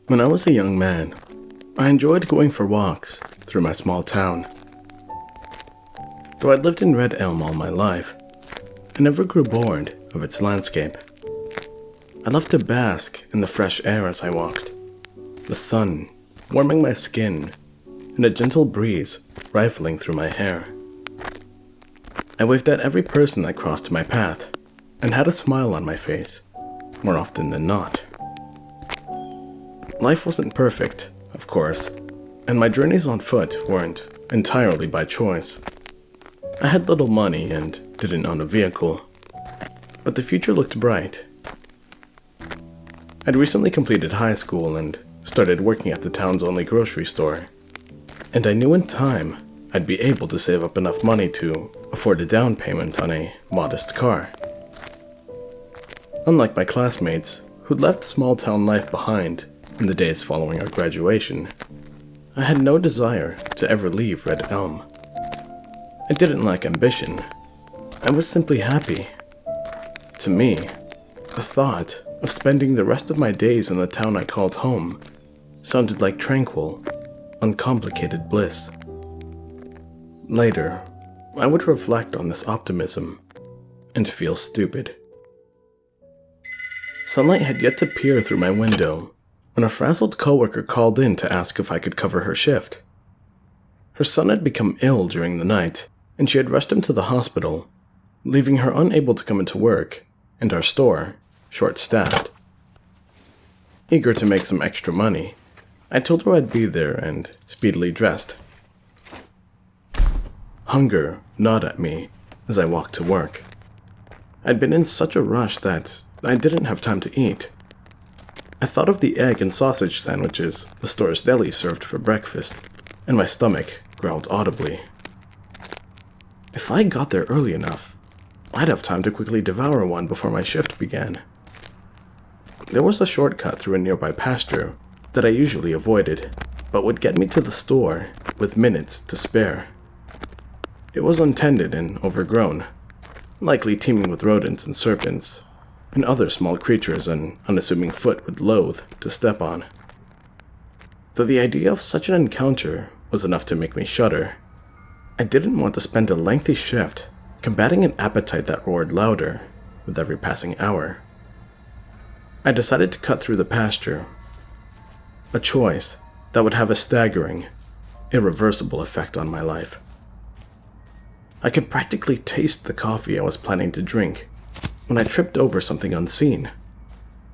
When I was a young man, I enjoyed going for walks through my small town. Though I'd lived in Red Elm all my life, I never grew bored of its landscape. I loved to bask in the fresh air as I walked, the sun warming my skin and a gentle breeze rifling through my hair. I waved at every person that crossed my path and had a smile on my face, more often than not. Life wasn't perfect, of course, and my journeys on foot weren't entirely by choice. I had little money and didn't own a vehicle, but the future looked bright. I'd recently completed high school and started working at the town's only grocery store, and I knew in time I'd be able to save up enough money to afford a down payment on a modest car. Unlike my classmates who'd left small-town life behind in the days following our graduation, I had no desire to ever leave Red Elm. I didn't lack ambition. I was simply happy. To me, the thought of spending the rest of my days in the town I called home sounded like tranquil, uncomplicated bliss. Later, I would reflect on this optimism and feel stupid. Sunlight had yet to peer through my window when a frazzled coworker called in to ask if I could cover her shift. Her son had become ill during the night, and she had rushed him to the hospital, leaving her unable to come into work and our store short-staffed. Eager to make some extra money, I told her I'd be there and speedily dressed. Hunger gnawed at me as I walked to work. I'd been in such a rush that I didn't have time to eat. I thought of the egg and sausage sandwiches the store's deli served for breakfast, and my stomach growled audibly. If I got there early enough, I'd have time to quickly devour one before my shift began. There was a shortcut through a nearby pasture that I usually avoided, but would get me to the store with minutes to spare. It was untended and overgrown, likely teeming with rodents and serpents, and other small creatures an unassuming foot would loathe to step on. Though the idea of such an encounter was enough to make me shudder, I didn't want to spend a lengthy shift combating an appetite that roared louder with every passing hour. I decided to cut through the pasture, a choice that would have a staggering, irreversible effect on my life. I could practically taste the coffee I was planning to drink when I tripped over something unseen.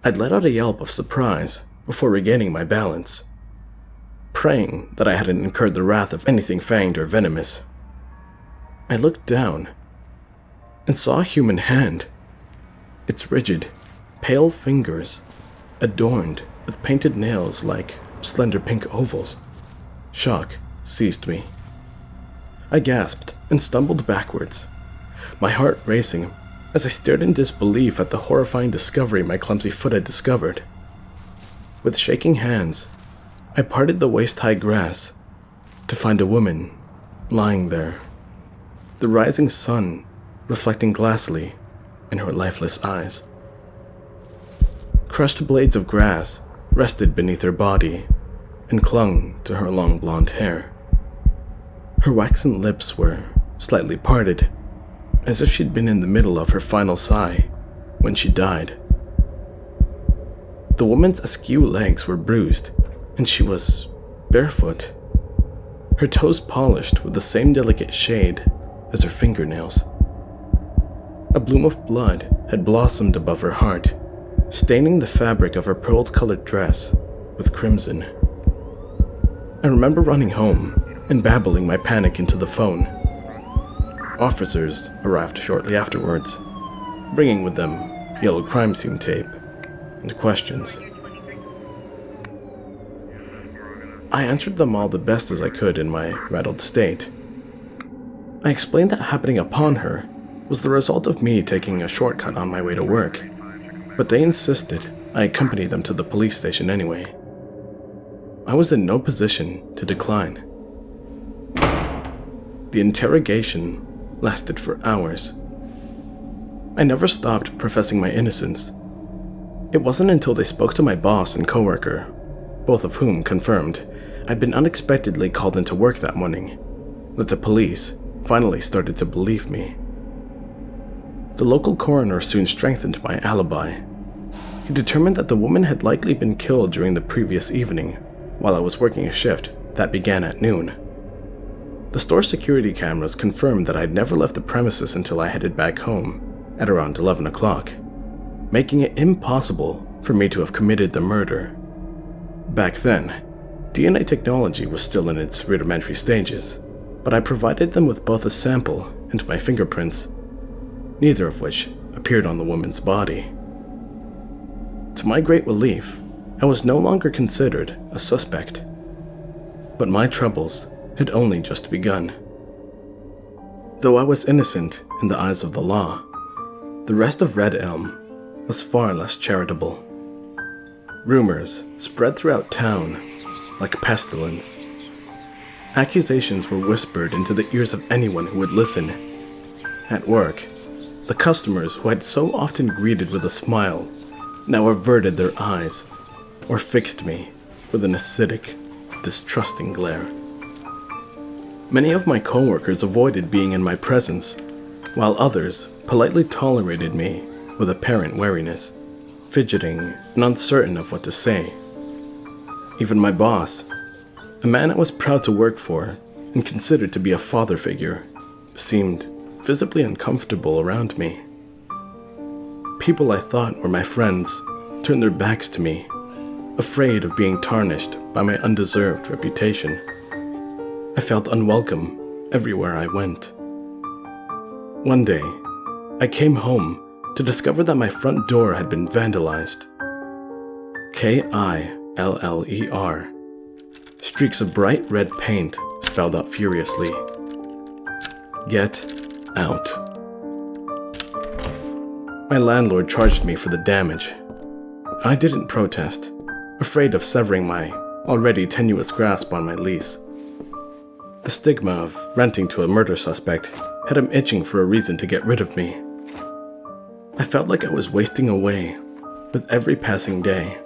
I'd let out a yelp of surprise before regaining my balance, praying that I hadn't incurred the wrath of anything fanged or venomous. I looked down and saw a human hand, its rigid, pale fingers adorned with painted nails like slender pink ovals. Shock seized me. I gasped and stumbled backwards, my heart racing as I stared in disbelief at the horrifying discovery my clumsy foot had discovered. With shaking hands, I parted the waist-high grass to find a woman lying there, the rising sun reflecting glassily in her lifeless eyes. Crushed blades of grass rested beneath her body and clung to her long blonde hair. Her waxen lips were slightly parted, as if she'd been in the middle of her final sigh when she died. The woman's askew legs were bruised, and she was barefoot, her toes polished with the same delicate shade as her fingernails. A bloom of blood had blossomed above her heart, staining the fabric of her pearl-colored dress with crimson. I remember running home and babbling my panic into the phone. Officers arrived shortly afterwards, bringing with them yellow crime scene tape and questions. I answered them all the best as I could in my rattled state. I explained that happening upon her was the result of me taking a shortcut on my way to work, but they insisted I accompany them to the police station anyway. I was in no position to decline. The interrogation lasted for hours. I never stopped professing my innocence. It wasn't until they spoke to my boss and coworker both of whom confirmed I'd been unexpectedly called into work that morning, that the police finally started to believe me. The local coroner soon strengthened my alibi. He determined that the woman had likely been killed during the previous evening while I was working a shift that began at noon. The store security cameras confirmed that I'd never left the premises until I headed back home at around 11 o'clock, making it impossible for me to have committed the murder. Back then, DNA technology was still in its rudimentary stages, but I provided them with both a sample and my fingerprints, neither of which appeared on the woman's body. To my great relief, I was no longer considered a suspect. But my troubles had only just begun. Though I was innocent in the eyes of the law, the rest of Red Elm was far less charitable. Rumors spread throughout town like pestilence. Accusations were whispered into the ears of anyone who would listen. At work, the customers who had so often greeted with a smile now averted their eyes or fixed me with an acidic, distrusting glare. Many of my coworkers avoided being in my presence, while others politely tolerated me with apparent wariness, fidgeting and uncertain of what to say. Even my boss, a man I was proud to work for and considered to be a father figure, seemed visibly uncomfortable around me. People I thought were my friends turned their backs to me, afraid of being tarnished by my undeserved reputation. I felt unwelcome everywhere I went. One day, I came home to discover that my front door had been vandalized. Killer. Streaks of bright red paint spelled out furiously. Get out. My landlord charged me for the damage. I didn't protest, afraid of severing my already tenuous grasp on my lease. The stigma of renting to a murder suspect had him itching for a reason to get rid of me. I felt like I was wasting away with every passing day.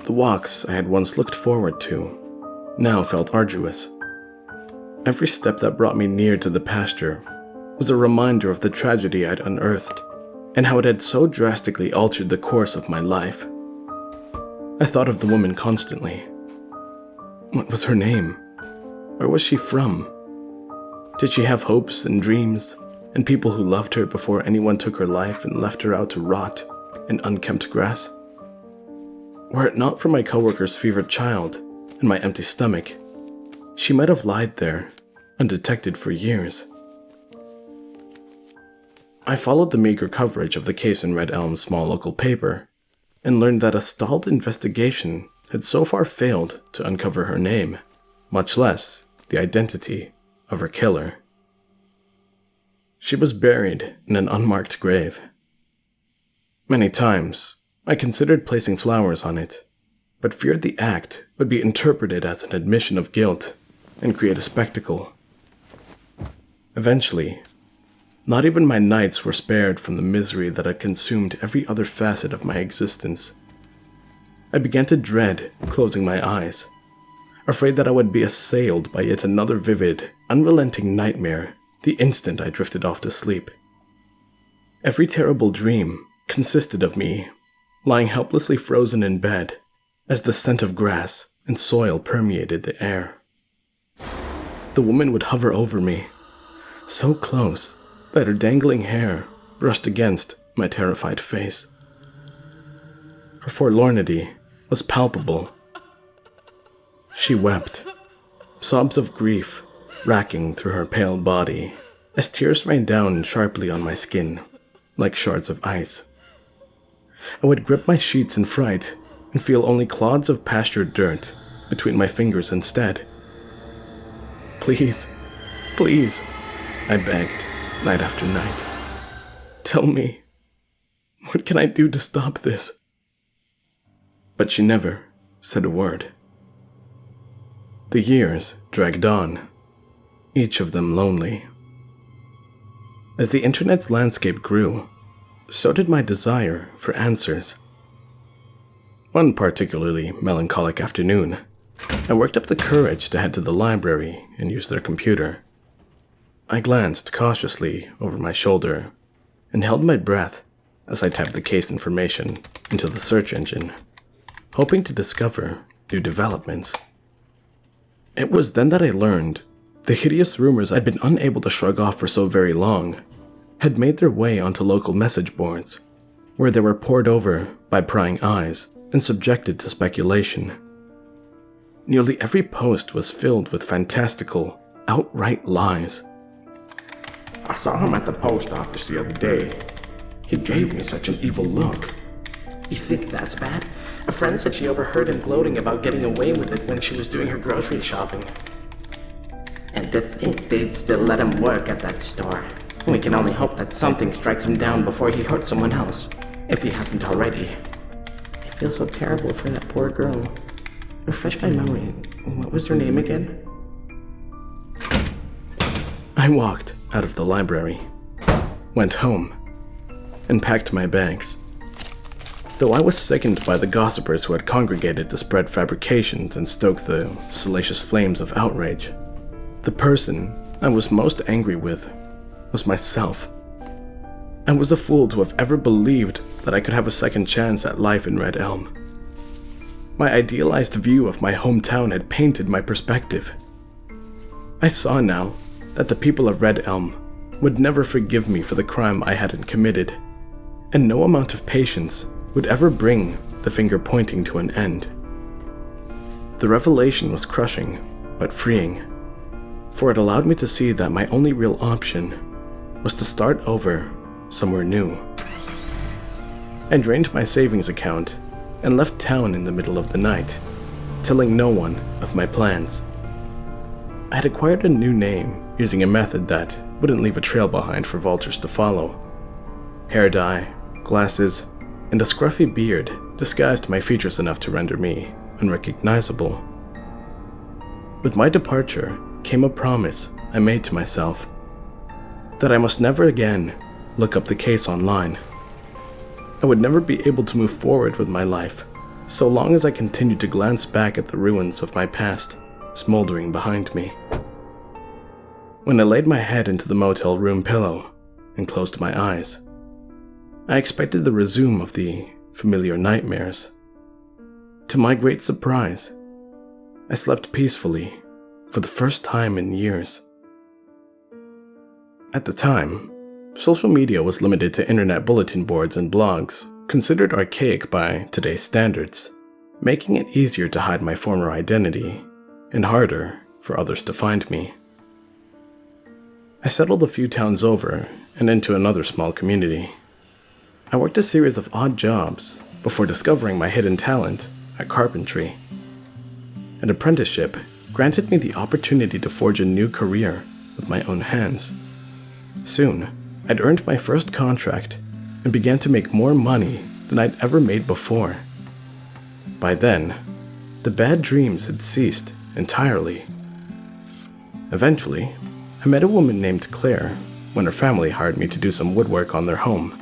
The walks I had once looked forward to now felt arduous. Every step that brought me near to the pasture was a reminder of the tragedy I'd unearthed and how it had so drastically altered the course of my life. I thought of the woman constantly. What was her name? Where was she from? Did she have hopes and dreams and people who loved her before anyone took her life and left her out to rot in unkempt grass? Were it not for my coworker's fevered child and my empty stomach, she might have lied there, undetected for years. I followed the meager coverage of the case in Red Elm's small local paper and learned that a stalled investigation had so far failed to uncover her name, much less the identity of her killer. She was buried in an unmarked grave. Many times, I considered placing flowers on it, but feared the act would be interpreted as an admission of guilt and create a spectacle. Eventually, not even my nights were spared from the misery that had consumed every other facet of my existence. I began to dread closing my eyes, afraid that I would be assailed by yet another vivid, unrelenting nightmare the instant I drifted off to sleep. Every terrible dream consisted of me lying helplessly frozen in bed as the scent of grass and soil permeated the air. The woman would hover over me, so close that her dangling hair brushed against my terrified face. Her forlornity was palpable. She wept, sobs of grief racking through her pale body as tears rained down sharply on my skin like shards of ice. I would grip my sheets in fright and feel only clods of pastured dirt between my fingers instead. Please, please, I begged night after night. Tell me, what can I do to stop this? But she never said a word. The years dragged on, each of them lonely. As the internet's landscape grew, so did my desire for answers. One particularly melancholic afternoon, I worked up the courage to head to the library and use their computer. I glanced cautiously over my shoulder and held my breath as I typed the case information into the search engine, hoping to discover new developments. It was then that I learned the hideous rumors I'd been unable to shrug off for so very long had made their way onto local message boards, where they were pored over by prying eyes and subjected to speculation. Nearly every post was filled with fantastical, outright lies. I saw him at the post office the other day. He gave me such an evil look. You think that's bad? A friend said she overheard him gloating about getting away with it when she was doing her grocery shopping. And to think they'd still let him work at that store. We can only hope that something strikes him down before he hurts someone else, if he hasn't already. I feel so terrible for that poor girl. Refresh my memory. What was her name again? I walked out of the library, went home, and packed my bags. Though I was sickened by the gossipers who had congregated to spread fabrications and stoke the salacious flames of outrage, the person I was most angry with was myself. I was a fool to have ever believed that I could have a second chance at life in Red Elm. My idealized view of my hometown had painted my perspective. I saw now that the people of Red Elm would never forgive me for the crime I hadn't committed, and no amount of patience would ever bring the finger pointing to an end. The revelation was crushing, but freeing, for it allowed me to see that my only real option was to start over somewhere new. I drained my savings account and left town in the middle of the night, telling no one of my plans. I had acquired a new name using a method that wouldn't leave a trail behind for vultures to follow. Hair dye, glasses, and a scruffy beard disguised my features enough to render me unrecognizable. With my departure came a promise I made to myself, that I must never again look up the case online. I would never be able to move forward with my life so long as I continued to glance back at the ruins of my past smoldering behind me. When I laid my head into the motel room pillow and closed my eyes, I expected the resume of the familiar nightmares. To my great surprise, I slept peacefully for the first time in years. At the time, social media was limited to internet bulletin boards and blogs, considered archaic by today's standards, making it easier to hide my former identity and harder for others to find me. I settled a few towns over and into another small community. I worked a series of odd jobs before discovering my hidden talent at carpentry. An apprenticeship granted me the opportunity to forge a new career with my own hands. Soon, I'd earned my first contract and began to make more money than I'd ever made before. By then, the bad dreams had ceased entirely. Eventually, I met a woman named Claire when her family hired me to do some woodwork on their home.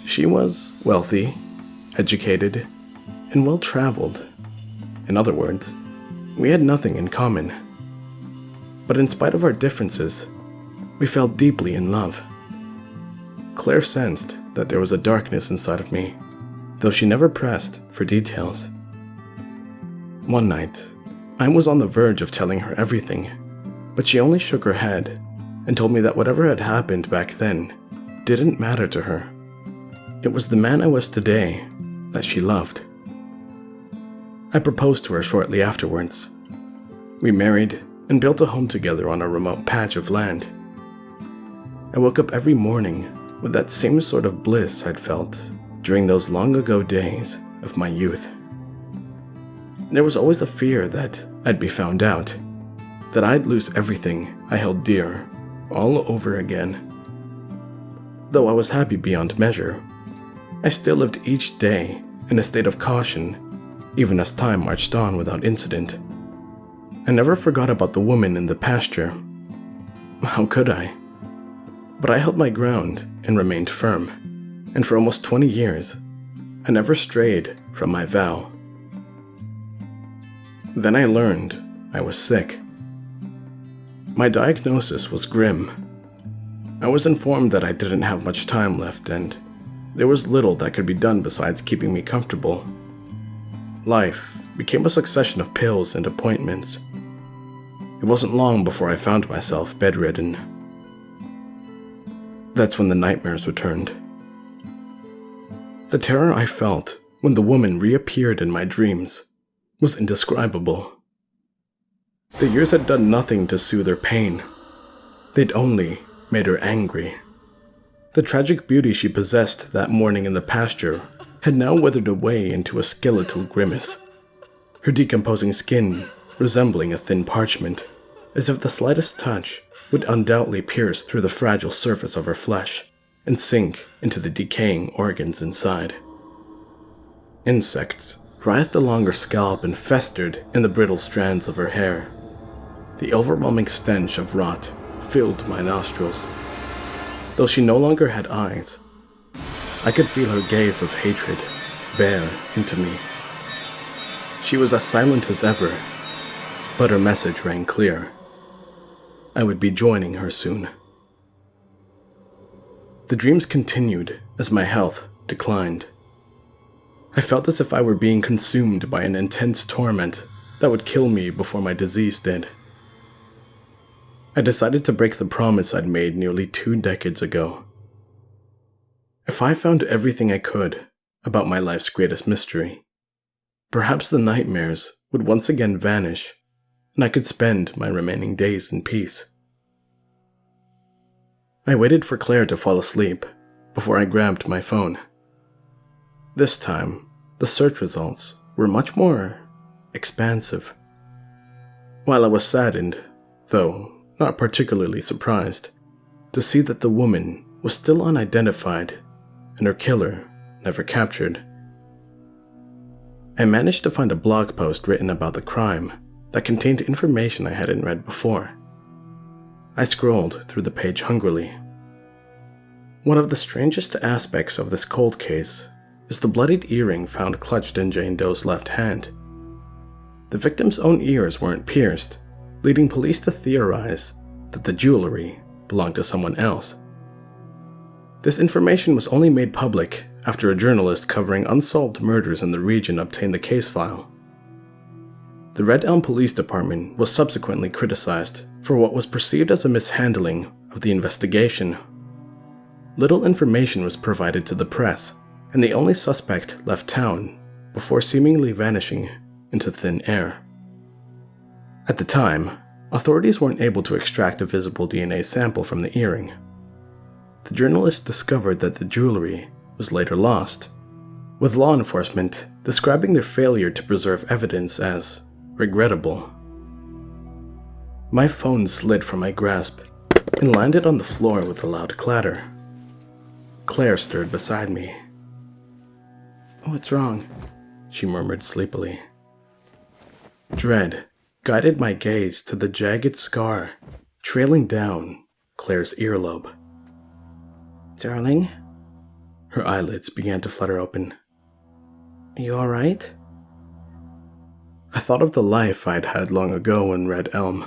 She was wealthy, educated, and well-traveled. In other words, we had nothing in common. But in spite of our differences, we fell deeply in love. Claire sensed that there was a darkness inside of me, though she never pressed for details. One night, I was on the verge of telling her everything, but she only shook her head and told me that whatever had happened back then didn't matter to her. It was the man I was today that she loved. I proposed to her shortly afterwards. We married and built a home together on a remote patch of land. I woke up every morning with that same sort of bliss I'd felt during those long ago days of my youth. There was always a fear that I'd be found out, that I'd lose everything I held dear all over again. Though I was happy beyond measure, I still lived each day in a state of caution, even as time marched on without incident. I never forgot about the woman in the pasture. How could I? But I held my ground and remained firm, and for almost 20 years, I never strayed from my vow. Then I learned I was sick. My diagnosis was grim. I was informed that I didn't have much time left and there was little that could be done besides keeping me comfortable. Life became a succession of pills and appointments. It wasn't long before I found myself bedridden. That's when the nightmares returned. The terror I felt when the woman reappeared in my dreams was indescribable. The years had done nothing to soothe her pain. They'd only made her angry. The tragic beauty she possessed that morning in the pasture had now withered away into a skeletal grimace, her decomposing skin resembling a thin parchment, as if the slightest touch would undoubtedly pierce through the fragile surface of her flesh and sink into the decaying organs inside. Insects writhed along her scalp and festered in the brittle strands of her hair. The overwhelming stench of rot filled my nostrils. Though she no longer had eyes, I could feel her gaze of hatred bear into me. She was as silent as ever, but her message rang clear. I would be joining her soon. The dreams continued as my health declined. I felt as if I were being consumed by an intense torment that would kill me before my disease did. I decided to break the promise I'd made nearly 2 decades ago. If I found everything I could about my life's greatest mystery, perhaps the nightmares would once again vanish and I could spend my remaining days in peace. I waited for Claire to fall asleep before I grabbed my phone. This time, the search results were much more expansive. While I was saddened, though not particularly surprised, to see that the woman was still unidentified and her killer never captured. I managed to find a blog post written about the crime that contained information I hadn't read before. I scrolled through the page hungrily. One of the strangest aspects of this cold case is the bloodied earring found clutched in Jane Doe's left hand. The victim's own ears weren't pierced, leading police to theorize that the jewelry belonged to someone else. This information was only made public after a journalist covering unsolved murders in the region obtained the case file. The Red Elm Police Department was subsequently criticized for what was perceived as a mishandling of the investigation. Little information was provided to the press, and the only suspect left town before seemingly vanishing into thin air. At the time, authorities weren't able to extract a visible DNA sample from the earring. The journalist discovered that the jewelry was later lost, with law enforcement describing their failure to preserve evidence as regrettable. My phone slid from my grasp and landed on the floor with a loud clatter. Claire stirred beside me. "What's wrong?" she murmured sleepily. Dread guided my gaze to the jagged scar trailing down Claire's earlobe. "Darling?" Her eyelids began to flutter open. "Are you alright?" I thought of the life I'd had long ago in Red Elm.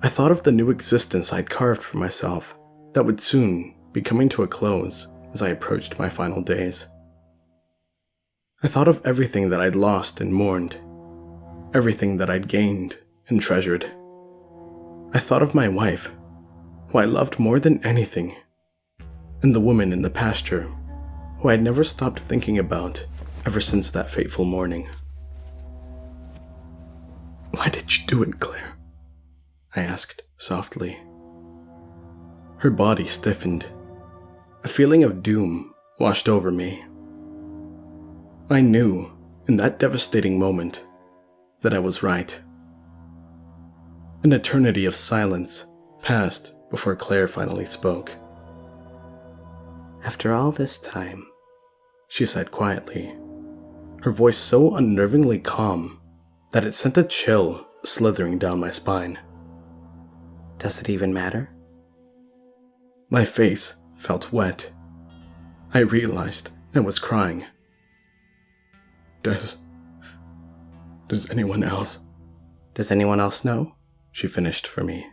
I thought of the new existence I'd carved for myself that would soon be coming to a close as I approached my final days. I thought of everything that I'd lost and mourned, everything that I'd gained and treasured. I thought of my wife, who I loved more than anything, and the woman in the pasture, who I'd never stopped thinking about ever since that fateful morning. "Why did you do it, Claire?" I asked softly. Her body stiffened. A feeling of doom washed over me. I knew, in that devastating moment, that I was right. An eternity of silence passed before Claire finally spoke. "After all this time," she said quietly, her voice so unnervingly calm that it sent a chill slithering down my spine. "Does it even matter?" My face felt wet. I realized I was crying Does anyone else? Does anyone else know? She finished for me.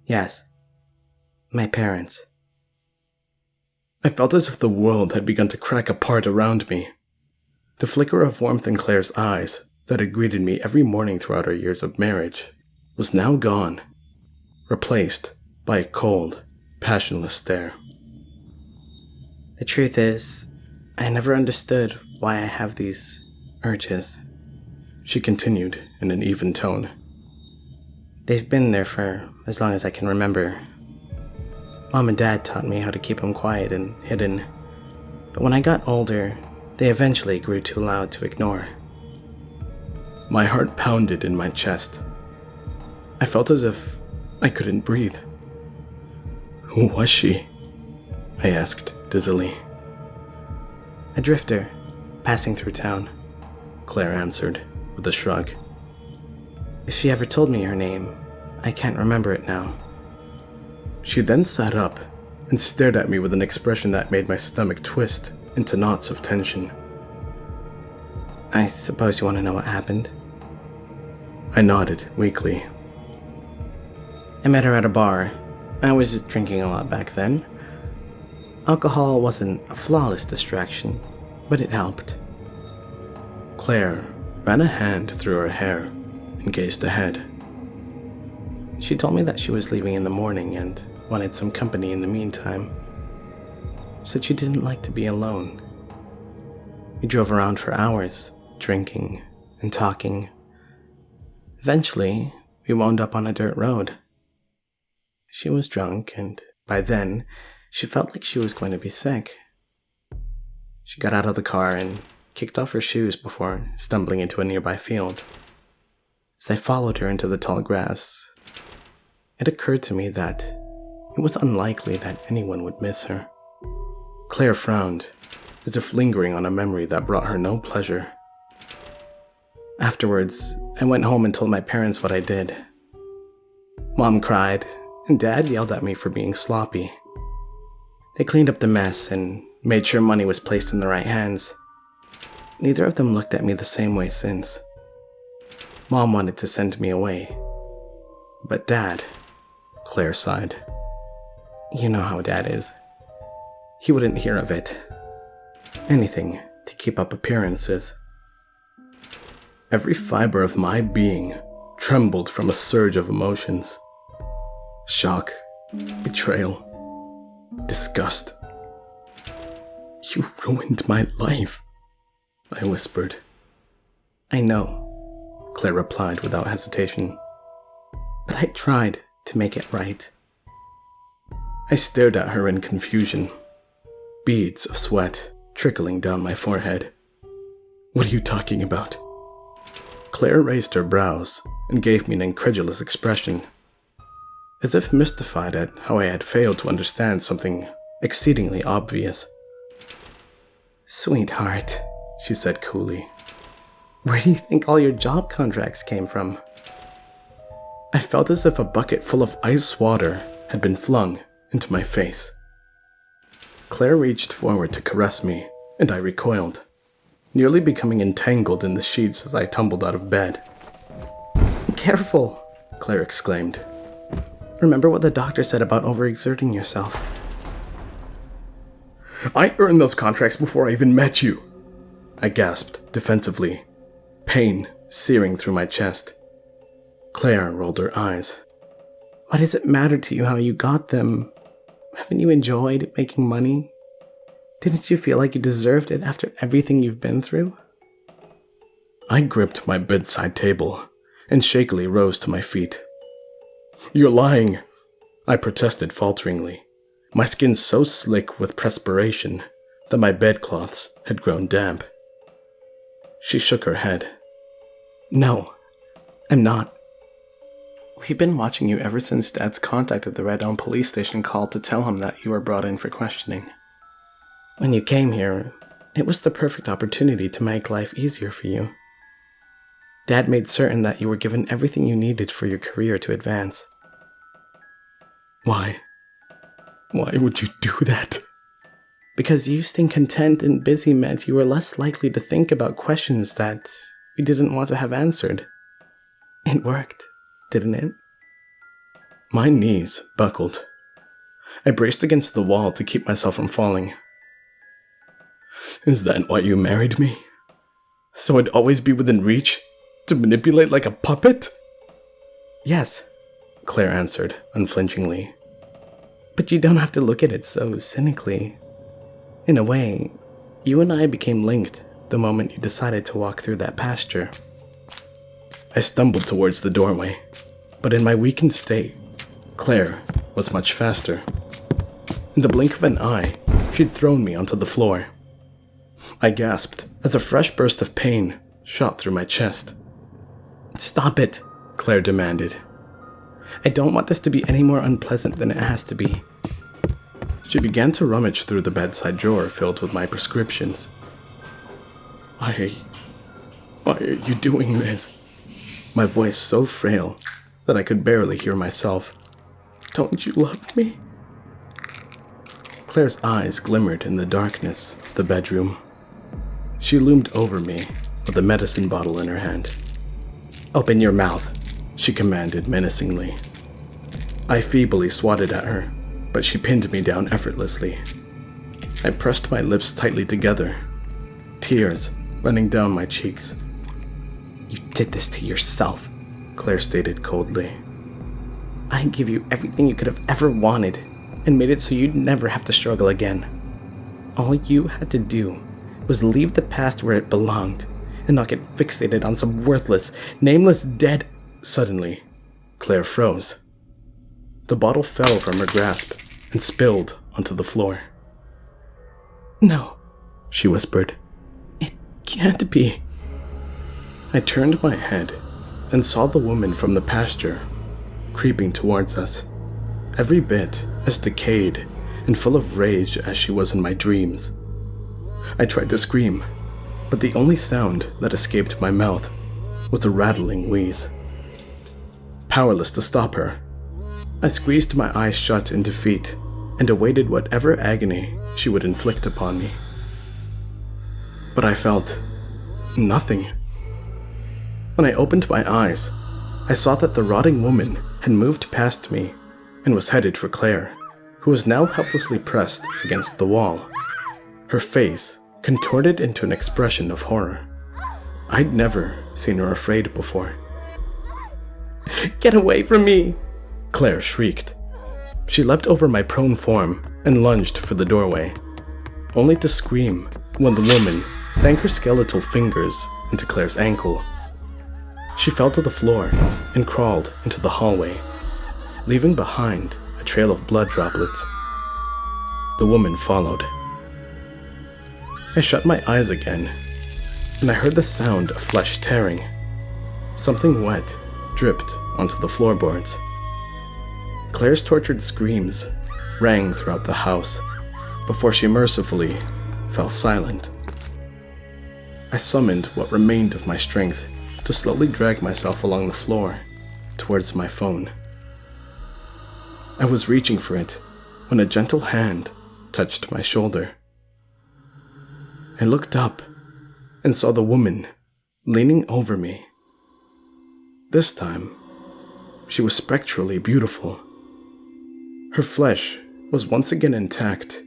Yes. My parents. I felt as if the world had begun to crack apart around me. The flicker of warmth in Claire's eyes that had greeted me every morning throughout our years of marriage was now gone, replaced by a cold, passionless stare. The truth is, I never understood why I have these urges. She continued in an even tone. They've been there for as long as I can remember. Mom and Dad taught me how to keep them quiet and hidden, but when I got older, they eventually grew too loud to ignore. My heart pounded in my chest. I felt as if I couldn't breathe. Who was she? I asked dizzily. A drifter, passing through town, Claire answered with a shrug. If she ever told me her name, I can't remember it now. She then sat up and stared at me with an expression that made my stomach twist into knots of tension. I suppose you want to know what happened? I nodded weakly. I met her at a bar. I was drinking a lot back then. Alcohol wasn't a flawless distraction, but it helped. Claire ran a hand through her hair and gazed ahead. She told me that she was leaving in the morning and wanted some company in the meantime. Said she didn't like to be alone. We drove around for hours, drinking and talking. Eventually, we wound up on a dirt road. She was drunk, and by then, she felt like she was going to be sick. She got out of the car and kicked off her shoes before stumbling into a nearby field. As I followed her into the tall grass, it occurred to me that it was unlikely that anyone would miss her. Claire frowned, as if lingering on a memory that brought her no pleasure. Afterwards, I went home and told my parents what I did. Mom cried, and Dad yelled at me for being sloppy. They cleaned up the mess and made sure money was placed in the right hands. Neither of them looked at me the same way since. Mom wanted to send me away. But Dad, Claire sighed. You know how Dad is. He wouldn't hear of it. Anything to keep up appearances. Every fiber of my being trembled from a surge of emotions. Shock, betrayal, disgust. You ruined my life, I whispered. I know, Claire replied without hesitation. But I tried to make it right. I stared at her in confusion, beads of sweat trickling down my forehead. What are you talking about? Claire raised her brows and gave me an incredulous expression, as if mystified at how I had failed to understand something exceedingly obvious. Sweetheart, she said coolly, where do you think all your job contracts came from? I felt as if a bucket full of ice water had been flung into my face. Claire reached forward to caress me, and I recoiled, nearly becoming entangled in the sheets as I tumbled out of bed. Careful, Claire exclaimed. Remember what the doctor said about overexerting yourself. I earned those contracts before I even met you, I gasped defensively, pain searing through my chest. Claire rolled her eyes. Why does it matter to you how you got them? Haven't you enjoyed making money? Didn't you feel like you deserved it after everything you've been through? I gripped my bedside table and shakily rose to my feet. You're lying, I protested falteringly, my skin so slick with perspiration that my bedcloths had grown damp. She shook her head. No, I'm not. We've been watching you ever since Dad's contacted the Red Elm police station call to tell him that you were brought in for questioning. When you came here, it was the perfect opportunity to make life easier for you. Dad made certain that you were given everything you needed for your career to advance. Why? Why would you do that? Because you staying content and busy meant you were less likely to think about questions that we didn't want to have answered. It worked, didn't it? My knees buckled. I braced against the wall to keep myself from falling. Is that why you married me? So I'd always be within reach? To manipulate like a puppet? Yes, Claire answered, unflinchingly. but you don't have to look at it so cynically. In a way, you and I became linked the moment you decided to walk through that pasture. I stumbled towards the doorway, but in my weakened state, Claire was much faster. In the blink of an eye, she'd thrown me onto the floor. I gasped as a fresh burst of pain shot through my chest. Stop it, Claire demanded. I don't want this to be any more unpleasant than it has to be. She began to rummage through the bedside drawer filled with my prescriptions. Why are you doing this? My voice so frail that I could barely hear myself. Don't you love me? Claire's eyes glimmered in the darkness of the bedroom. She loomed over me with a medicine bottle in her hand. Open your mouth, she commanded menacingly. I feebly swatted at her, but she pinned me down effortlessly. I pressed my lips tightly together, tears running down my cheeks. You did this to yourself, Claire stated coldly. I gave you everything you could have ever wanted and made it so you'd never have to struggle again. All you had to do was leave the past where it belonged and not get fixated on some worthless, nameless dead. Suddenly, Claire froze. The bottle fell from her grasp and spilled onto the floor. No, she whispered. It can't be. I turned my head and saw the woman from the pasture creeping towards us, every bit as decayed and full of rage as she was in my dreams. I tried to scream, but the only sound that escaped my mouth was a rattling wheeze. Powerless to stop her, I squeezed my eyes shut in defeat and awaited whatever agony she would inflict upon me. But I felt nothing. When I opened my eyes, I saw that the rotting woman had moved past me and was headed for Claire, who was now helplessly pressed against the wall, her face contorted into an expression of horror. I'd never seen her afraid before. Get away from me, Claire shrieked. She leapt over my prone form and lunged for the doorway, only to scream when the woman sank her skeletal fingers into Claire's ankle. She fell to the floor and crawled into the hallway, leaving behind a trail of blood droplets. The woman followed. I shut my eyes again, and I heard the sound of flesh tearing. Something wet dripped onto the floorboards. Claire's tortured screams rang throughout the house before she mercifully fell silent. I summoned what remained of my strength to slowly drag myself along the floor towards my phone. I was reaching for it when a gentle hand touched my shoulder. I looked up and saw the woman leaning over me. This time, she was spectrally beautiful. Her flesh was once again intact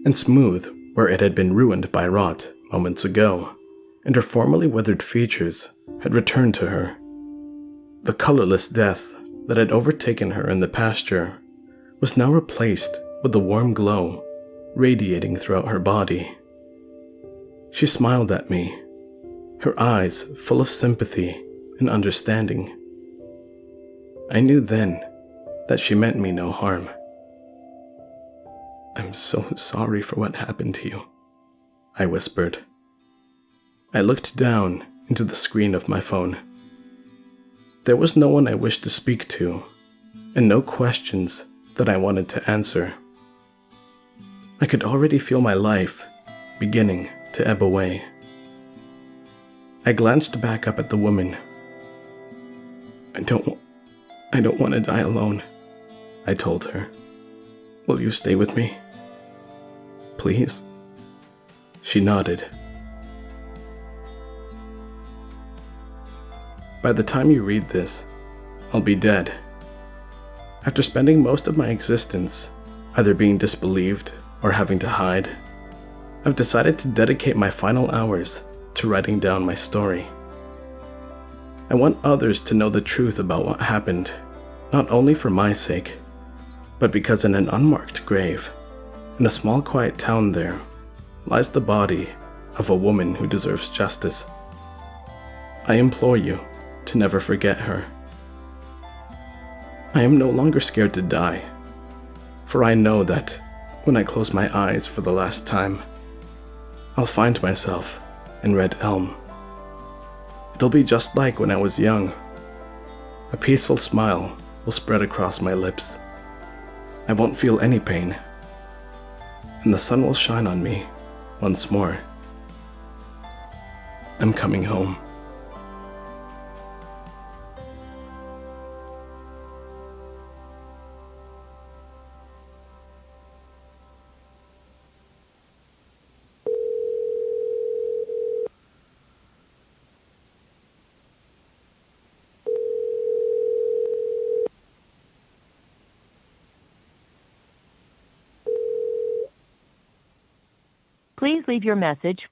and smooth where it had been ruined by rot moments ago, and her formerly weathered features had returned to her. The colorless death that had overtaken her in the pasture was now replaced with a warm glow radiating throughout her body. She smiled at me, her eyes full of sympathy and understanding. I knew then that she meant me no harm. I'm so sorry for what happened to you, I whispered. I looked down into the screen of my phone. There was no one I wished to speak to, and no questions that I wanted to answer. I could already feel my life beginning to ebb away. I glanced back up at the woman. I don't want to die alone, I told her. Will you stay with me? Please? She nodded. By the time you read this, I'll be dead. After spending most of my existence either being disbelieved or having to hide, I've decided to dedicate my final hours to writing down my story. I want others to know the truth about what happened, not only for my sake, but because in an unmarked grave, in a small quiet town there, lies the body of a woman who deserves justice. I implore you to never forget her. I am no longer scared to die, for I know that when I close my eyes for the last time, I'll find myself in Red Elm. It'll be just like when I was young. A peaceful smile will spread across my lips. I won't feel any pain, and the sun will shine on me once more. I'm coming home. Please leave your message